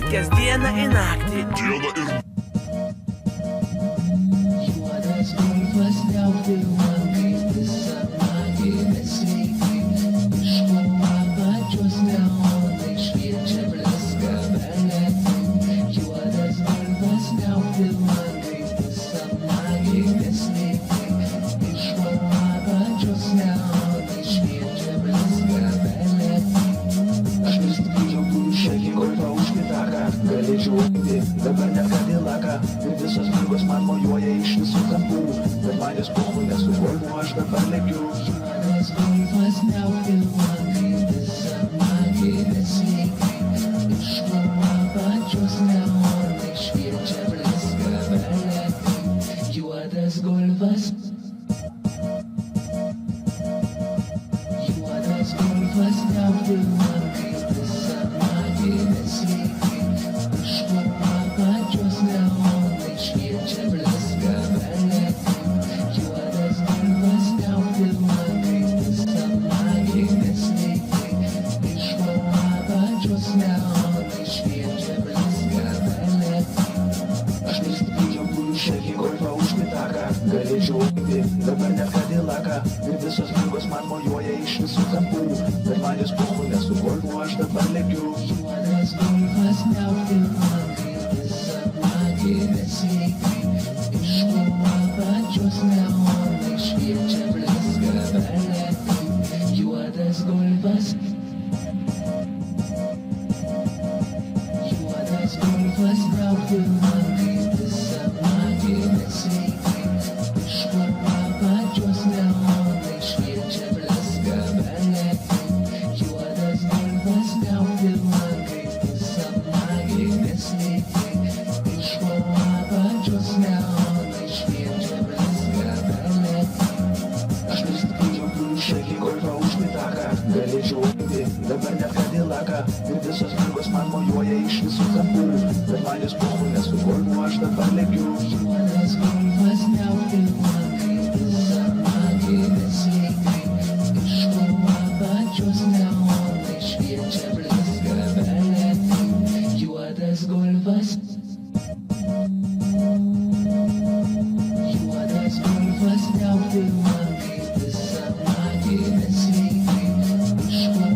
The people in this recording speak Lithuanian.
Veikias dieną į naktį. Dieną ir Juodas golfas liaukti man kaip visą naktį nesveikai. Iš po apačios neonai šviečia blizga beletai. Juodas golfas liaukti man kaip visą naktį nesveikai. Iš po apačios neonai šviečia blizga beletai. Aš pristatyčiau šakį golfą už gitaką. Galėčiau eiti, dabar net Cadillaką. Ir visos mergos man mojuoja iš visų kampų. Bet man jis pochui, nes su golfu aš dabar lekiu. Juodas golfas liaukti man kaip visą naktį nesveikai. Iš po apačios neonai šviečia blizga beletai. Juodas golfas. Juodas golfas liaukti man kaip visą naktį nesveikai. Iš po apačios neonai šviečia blizga beletai. Juodas golfas liaukti man kaip visą naktį nesveikai. Iš po apačios neonai šviečia blizga beletai. Aš pristatyčiau šakį golfą už gitaką. Galėčiau eiti, dabar net Cadillaką. Ir visos mergos man mojuoja iš visų kampų. Bet man jis pochui, nes su golfu aš dabar lekiu. Juodas golfas liaukti man kaip visą naktį nesveikai. Iš po apačios neonai šviečia blizga beletai. Juodas golfas. Juodas golfas liaukti man kaip visą naktį nesveikai. Iš po apačios neonai šviečia blizga beletai. Juodas golfas liaukti man kaip visą naktį nesveikai. Iš po apačios neonai šviečia blizga beletai. Aš pristatyčiau šakį golfą už gitaką. Galėčiau eiti, dabar net Cadillaką. Ir visos mergos man mojuoja iš visų kampų. Bet man jis pochui, nes su golfu aš dabar lekiu. Juodas golfas liaukti man kaip visą naktį nesveikai. Iš po apačios neonai šviečia blizga beletai. Juodas golfas.